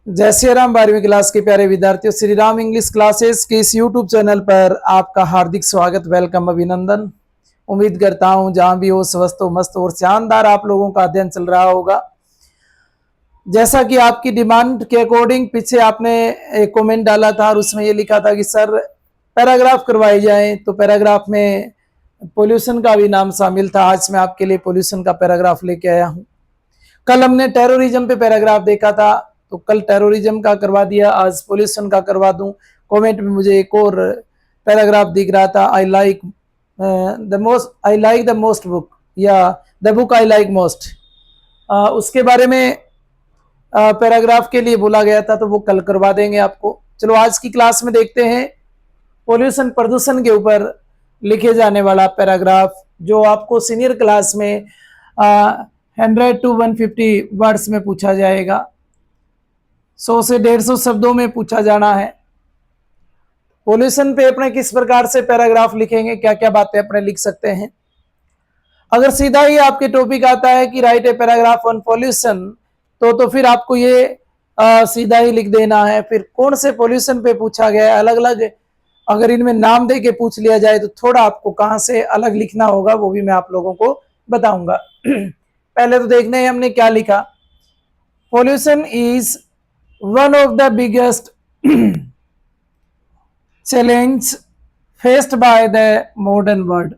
जय श्री राम 12वीं क्लास के प्यारे विद्यार्थियों, श्री राम इंग्लिश क्लासेस के इस यूट्यूब चैनल पर आपका हार्दिक स्वागत, वेलकम, अभिनंदन। उम्मीद करता हूं जहां भी हो स्वस्थ हो, मस्त और शानदार आप लोगों का अध्ययन चल रहा होगा। जैसा कि आपकी डिमांड के अकॉर्डिंग पीछे आपने एक कमेंट डाला था और उसमें ये लिखा था कि सर पैराग्राफ करवाई जाए, तो पैराग्राफ में पोल्यूशन का भी नाम शामिल था। आज मैं आपके लिए पोल्यूशन का पैराग्राफ लेके आया हूँ। कल हमने टेररिज्म पे पैराग्राफ देखा था, तो कल टेररिज्म का करवा दिया, आज पोल्यूशन का करवा दूं। कमेंट में मुझे एक और पैराग्राफ दिख रहा था, I like the most book, या the book I like most, उसके बारे में पैराग्राफ के लिए बोला गया था, तो वो कल करवा देंगे आपको। चलो आज की क्लास में देखते हैं पोल्यूशन, प्रदूषण के ऊपर लिखे जाने वाला पैराग्राफ, जो आपको सीनियर क्लास में 100 to 150 वर्ड्स में पूछा जाएगा। 100 से 150 शब्दों में पूछा जाना है। पोल्यूशन पे अपने किस प्रकार से पैराग्राफ लिखेंगे, क्या क्या बातें अपने लिख सकते हैं। अगर सीधा ही आपके टॉपिक आता है कि right a paragraph on pollution, तो फिर आपको ये सीधा ही लिख देना है। फिर कौन से पोल्यूशन पे पूछा गया है, अलग अलग अगर इनमें नाम दे के पूछ लिया जाए तो थोड़ा आपको कहाँ से अलग लिखना होगा, वो भी मैं आप लोगों को बताऊंगा। पहले तो देखने हैं हमने क्या लिखा। Pollution is one of the biggest challenge faced by the modern world.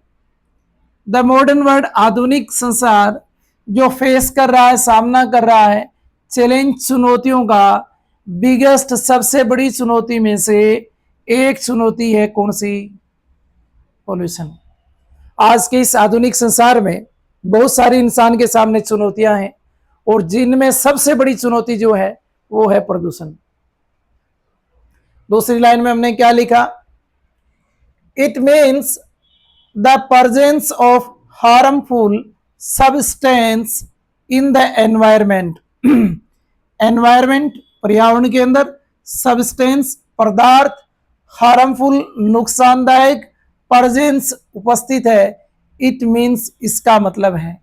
The modern world, आधुनिक संसार जो फेस कर रहा है, सामना कर रहा है चैलेंज, चुनौतियों का बिगेस्ट, सबसे बड़ी चुनौती में से एक चुनौती है कौन सी? पोल्यूशन। आज के इस आधुनिक संसार में बहुत सारी इंसान के सामने चुनौतियां हैं, और जिनमें सबसे बड़ी चुनौती जो है वो है प्रदूषण। दूसरी लाइन में हमने क्या लिखा? It means the presence of harmful substance in the environment. Environment, पर्यावरण के अंदर, सब्सटेंस, पदार्थ, हार्मफुल, नुकसानदायक, प्रेजेंस, उपस्थित है। इट मीन्स, इसका मतलब है,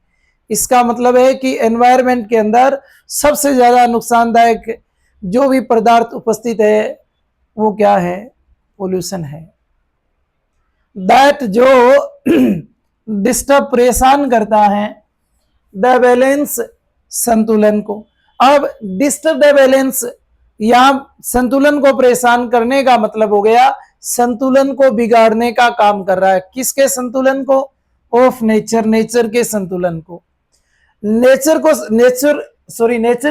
इसका मतलब है कि एनवायरमेंट के अंदर सबसे ज्यादा नुकसानदायक जो भी पदार्थ उपस्थित है वो क्या है? पोल्यूशन है। दैट, जो डिस्टर्ब, परेशान करता है, द बैलेंस, संतुलन को। अब डिस्टर्ब द बैलेंस, यहां संतुलन को परेशान करने का मतलब हो गया संतुलन को बिगाड़ने का काम कर रहा है। किसके संतुलन को? ऑफ नेचर, नेचर के संतुलन को। नेचर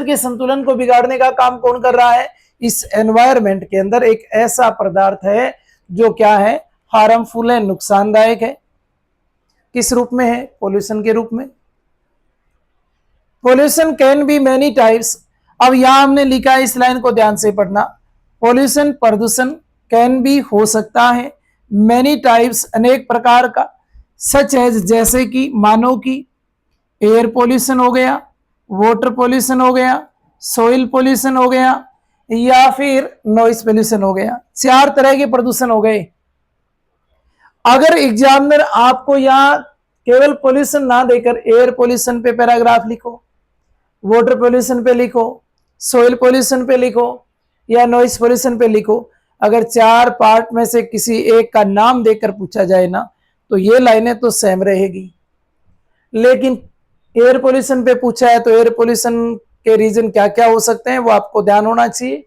के संतुलन को बिगाड़ने का काम कौन कर रहा है? इस एनवायरमेंट के अंदर एक ऐसा पदार्थ है जो क्या है? हार्मफुल है, नुकसानदायक है। किस रूप में है? पोल्यूशन के रूप में। Pollution can be many types. अब यहां हमने लिखा है, इस लाइन को ध्यान से पढ़ना। पोल्यूशन, प्रदूषण, कैन बी, हो सकता है, मेनी टाइप्स, अनेक प्रकार का, सच एज, जैसे कि, मानो कि, एयर पोल्यूशन हो गया, वाटर पोल्यूशन हो गया, सोइल पोल्यूशन हो गया, या फिर नॉइस पोल्यूशन हो गया। 4 तरह के प्रदूषण हो गए। अगर एग्जामिनर आपको यहां केवल पोल्यूशन ना देकर एयर पोल्यूशन पे पैराग्राफ लिखो, वाटर पोल्यूशन पे लिखो, सोइल पोल्यूशन पे लिखो, या नॉइस पोल्यूशन पे लिखो, अगर 4 पार्ट में से किसी एक का नाम देकर पूछा जाए ना, तो ये लाइनें तो सेम रहेगी। लेकिन एयर पोल्यूशन पे पूछा है तो एयर पोल्यूशन के रीजन क्या क्या हो सकते हैं वो आपको ध्यान होना चाहिए,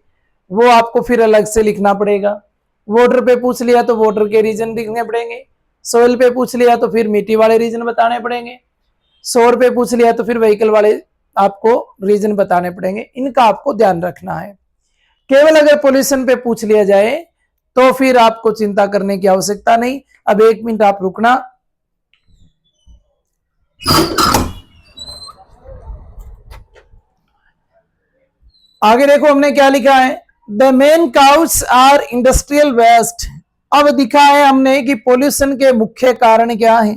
वो आपको फिर अलग से लिखना पड़ेगा। वाटर पे पूछ लिया तो वाटर के रीजन लिखने पड़ेंगे। सोइल पे पूछ लिया तो फिर मिट्टी वाले रीजन बताने पड़ेंगे। सौर पे पूछ लिया तो फिर व्हीकल वाले आपको रीजन बताने पड़ेंगे। इनका आपको ध्यान रखना है। केवल अगर पोल्यूशन पे पूछ लिया जाए तो फिर आपको चिंता करने की आवश्यकता नहीं। अब 1 मिनट आप रुकना। आगे देखो हमने क्या लिखा है। The main cause are industrial waste. अब दिखा है हमने कि पोल्यूशन के मुख्य कारण क्या है।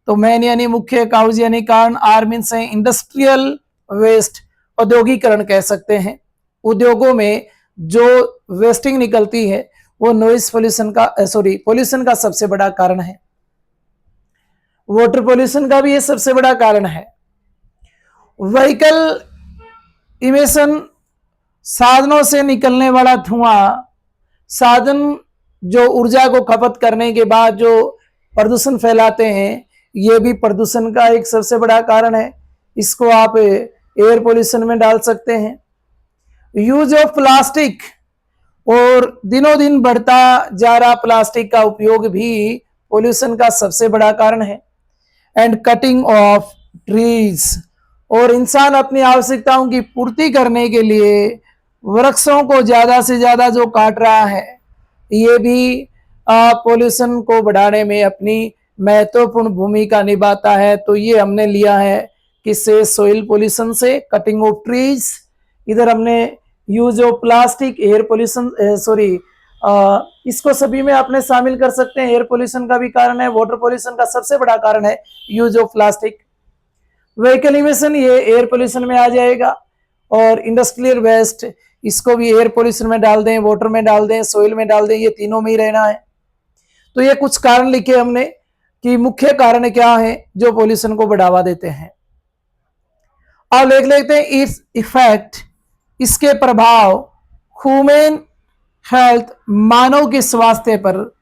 तो मेन यानी मुख्य, काउज यानी कारण, आर मीन्स है इंडस्ट्रियल वेस्ट, औद्योगिकरण कह सकते हैं। उद्योगों में जो वेस्टिंग निकलती है वो नॉइस पोल्यूशन का, पोल्यूशन का सबसे बड़ा कारण है। वाटर पोल्यूशन का भी ये सबसे बड़ा कारण है। व्हीकल इमिशन साधनों से निकलने वाला धुआं, साधन जो ऊर्जा को खपत करने के बाद जो प्रदूषण फैलाते हैं, ये भी प्रदूषण का एक सबसे बड़ा कारण है। इसको आप एयर पोल्यूशन में डाल सकते हैं। यूज ऑफ प्लास्टिक, और दिनों दिन बढ़ता जा रहा प्लास्टिक का उपयोग भी पोल्यूशन का सबसे बड़ा कारण है। एंड कटिंग ऑफ ट्रीज, और इंसान अपनी आवश्यकताओं की पूर्ति करने के लिए वृक्षों को ज्यादा से ज्यादा जो काट रहा है, ये भी पोल्यूशन को बढ़ाने में अपनी महत्वपूर्ण भूमिका निभाता है। तो ये हमने लिया है किससे, सोइल पोल्यूशन से, कटिंग ऑफ ट्रीज। इधर हमने use of plastic, air pollution, sorry इसको सभी में आपने शामिल कर सकते हैं। एयर पोल्यूशन का भी कारण है, वाटर पोल्यूशन का सबसे बड़ा कारण है use of plastic. Vehicle emission, ये एयर पोल्यूशन में आ जाएगा। और इंडस्ट्रियल वेस्ट, इसको भी एयर पोल्यूशन में डाल दें, वाटर में डाल दें, सोइल में डाल दें, ये तीनों में ही रहना है। तो ये कुछ कारण लिखे हमने कि मुख्य कारण क्या है जो पोल्यूशन को बढ़ावा देते हैं। अब लिख लेते हैं इस इफेक्ट, इसके प्रभाव ह्यूमन हेल्थ, मानव के स्वास्थ्य पर,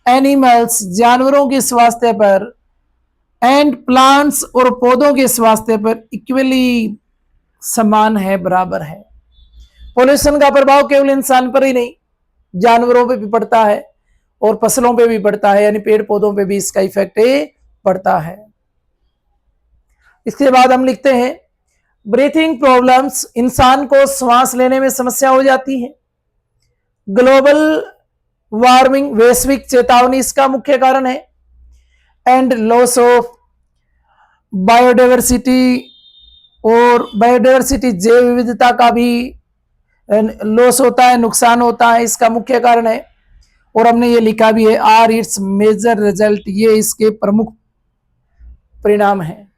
एनिमल्स, जानवरों के स्वास्थ्य पर, एंड प्लांट्स, और पौधों के स्वास्थ्य पर इक्वली समान है, बराबर है। पोल्यूशन का प्रभाव केवल इंसान पर ही नहीं, जानवरों पे भी पड़ता है और फसलों पे भी पड़ता है, यानी पेड़ पौधों पे भी इसका इफेक्ट पड़ता है। इसके बाद हम लिखते हैं ब्रीथिंग प्रॉब्लम्स, इंसान को श्वास लेने में समस्या हो जाती है। ग्लोबल वार्मिंग, वैश्विक चेतावनी इसका मुख्य कारण है। एंड लॉस ऑफ बायोडाइवर्सिटी, और बायोडाइवर्सिटी, जैव विविधता का भी लॉस होता है, नुकसान होता है, इसका मुख्य कारण है। और हमने ये लिखा भी है आर इट्स मेजर रिजल्ट, ये इसके प्रमुख परिणाम हैं।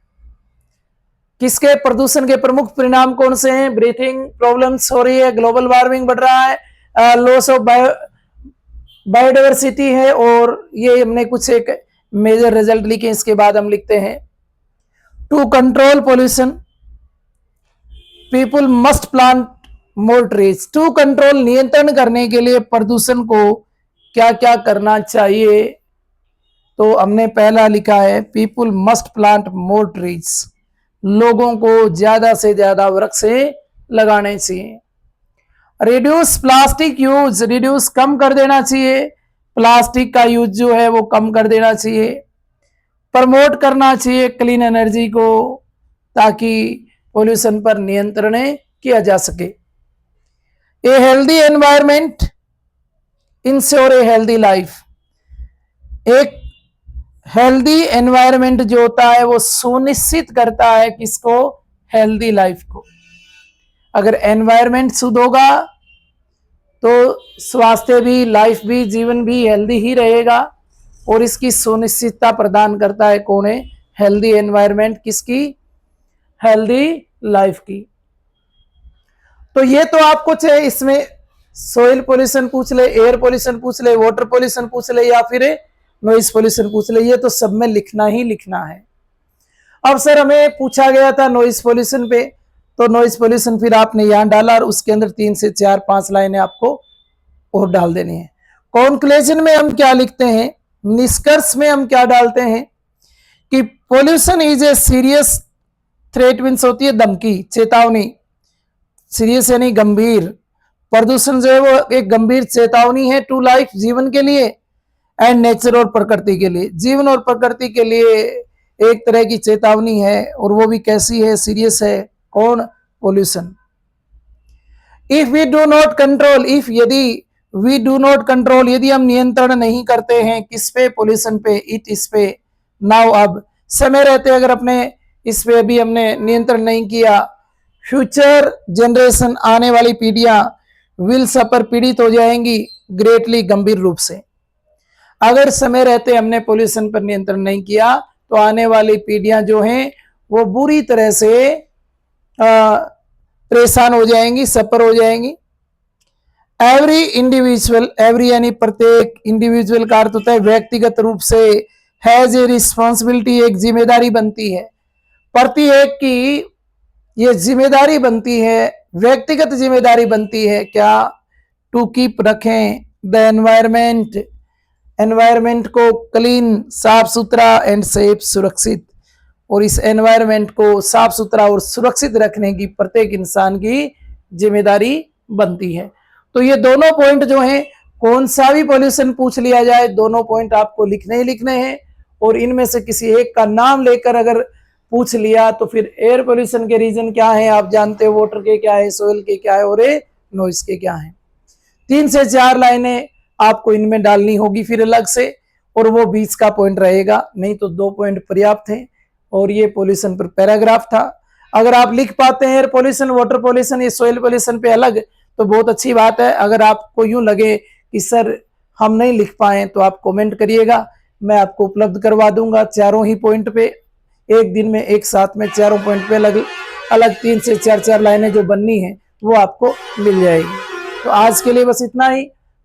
किसके, प्रदूषण के प्रमुख परिणाम कौन से हैं? ब्रीथिंग प्रॉब्लम्स हो रही है, ग्लोबल वार्मिंग बढ़ रहा है, लॉस ऑफ बायोडाइवर्सिटी है, और ये हमने कुछ एक मेजर रिजल्ट लिखे। इसके बाद हम लिखते हैं to control pollution people must plant more trees. To control, नियंत्रण करने के लिए प्रदूषण को क्या क्या करना चाहिए? तो हमने पहला लिखा है people must plant more trees, लोगों को ज्यादा से ज्यादा वृक्ष लगाने चाहिए। रिड्यूस प्लास्टिक यूज, रिड्यूस कम कर देना चाहिए, प्लास्टिक का यूज जो है वो कम कर देना चाहिए। प्रमोट करना चाहिए क्लीन एनर्जी को, ताकि पोल्यूशन पर नियंत्रण किया जा सके। A healthy environment ensure a healthy life, एक हेल्दी एनवायरमेंट जो होता है वो सुनिश्चित करता है किसको? हेल्दी लाइफ को। अगर एनवायरमेंट शुद्ध होगा तो स्वास्थ्य भी, लाइफ भी, जीवन भी हेल्दी ही रहेगा, और इसकी सुनिश्चितता प्रदान करता है कौन है? हेल्दी एनवायरमेंट, किसकी? हेल्दी लाइफ की। तो ये तो आपको चाहे इसमें सोइल पोल्यूशन पूछ ले, एयर पोल्यूशन पूछ ले, वाटर पोल्यूशन पूछ ले, या फिर नॉइज पोल्यूशन पूछ ले, ये तो सब में लिखना ही लिखना है। अब सर हमें पूछा गया था नॉइज पोल्यूशन पे, तो नॉइज पोल्यूशन फिर आपने यहां डाला, और उसके अंदर 3 से 4 5 लाइनें आपको और डाल देनी है। कॉन्क्लूजन में हम क्या लिखते हैं, निष्कर्ष में हम क्या डालते हैं कि pollution is a serious threat, means होती है धमकी, चेतावनी। सीरियस यानी गंभीर, प्रदूषण जो है वो एक गंभीर चेतावनी है टू लाइफ, जीवन के लिए, एंड नेचर और प्रकृति के लिए, जीवन और प्रकृति के लिए एक तरह की चेतावनी है। और वो भी कैसी है? सीरियस है। कौन? Pollution. If we do not control, if यदि वी डू नॉट कंट्रोल, यदि हम नियंत्रण नहीं करते हैं किस पे? पोल्यूशन पे, इट, इस पे, नाउ, अब, समय रहते अगर अपने इस पे भी हमने नियंत्रण नहीं किया, फ्यूचर जनरेशन, आने वाली पीढ़ियां विल सफर, पीड़ित हो जाएंगी ग्रेटली, गंभीर रूप से। अगर समय रहते हमने पोल्यूशन पर नियंत्रण नहीं किया तो आने वाली पीढ़ियां जो हैं वो बुरी तरह से परेशान हो जाएंगी, सफर हो जाएंगी। एवरी इंडिविजुअल, एवरी यानी प्रत्येक, इंडिविजुअल का अर्थ होता है व्यक्तिगत रूप से, हैज ए रिस्पॉन्सिबिलिटी, एक जिम्मेदारी बनती है, प्रत्येक की ये जिम्मेदारी बनती है व्यक्तिगत जिम्मेदारी बनती है क्या, टू कीप रखें द एनवायरमेंट को क्लीन, साफ सुथरा एंड सेफ, सुरक्षित। और इस एनवायरमेंट को साफ सुथरा और सुरक्षित रखने की प्रत्येक इंसान की जिम्मेदारी बनती है। तो ये दोनों पॉइंट जो हैं, कौन सा भी पॉल्यूशन पूछ लिया जाए, दोनों पॉइंट आपको लिखने ही लिखने हैं। और इनमें से किसी एक का नाम लेकर अगर पूछ लिया तो फिर एयर पोल्यूशन के रीजन क्या है आप जानते हो, वाटर के क्या है, सोयल के क्या है और नॉइस के क्या है। 3 से 4 लाइनें आपको इनमें डालनी होगी फिर अलग से, और वो 20 का पॉइंट रहेगा, नहीं तो 2 पॉइंट पर्याप्त है। और ये पोल्यूशन पर पैराग्राफ था। अगर आप लिख पाते हैं एयर पोल्यूशन, वाटर पोल्यूशन, ये सोयल पोल्यूशन पे अलग, तो बहुत अच्छी बात है। अगर आपको यूं लगे कि सर हम नहीं लिख पाए तो आप कमेंट करिएगा, मैं आपको उपलब्ध करवा दूंगा चारों ही पॉइंट पे, एक दिन में एक साथ में चारों पॉइंट पे अलग अलग 3 से 4 लाइनें जो बननी है वो आपको मिल जाएगी। तो आज के लिए बस इतना ही,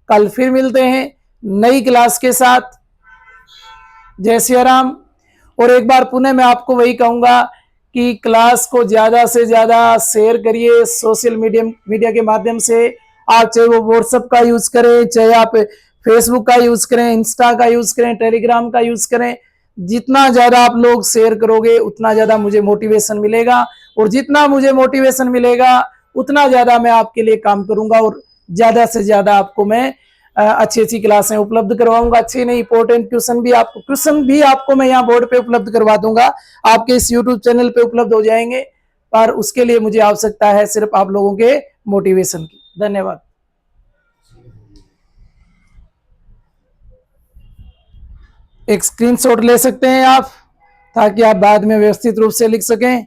कल फिर मिलते हैं नई क्लास के साथ। जय सिया राम। और एक बार पुनः मैं आपको वही कहूंगा कि क्लास को ज्यादा से ज्यादा शेयर करिए सोशल मीडिया के माध्यम से। आप चाहे वो व्हाट्सएप का यूज करें, चाहे आप फेसबुक का यूज करें, इंस्टा का यूज करें, टेलीग्राम का यूज करें। जितना ज्यादा आप लोग शेयर करोगे उतना ज्यादा मुझे मोटिवेशन मिलेगा, और जितना मुझे मोटिवेशन मिलेगा उतना ज्यादा मैं आपके लिए काम करूंगा, और ज्यादा से ज्यादा आपको मैं अच्छी अच्छी क्लासें उपलब्ध करवाऊंगा। अच्छी नहीं, इंपॉर्टेंट क्वेश्चन भी आपको मैं यहाँ बोर्ड पे उपलब्ध करवा दूंगा, आपके इस यूट्यूब चैनल पे उपलब्ध हो जाएंगे। पर उसके लिए मुझे आवश्यकता है सिर्फ आप लोगों के मोटिवेशन की। धन्यवाद। एक स्क्रीनशॉट ले सकते हैं आप, ताकि आप बाद में व्यवस्थित रूप से लिख सकें।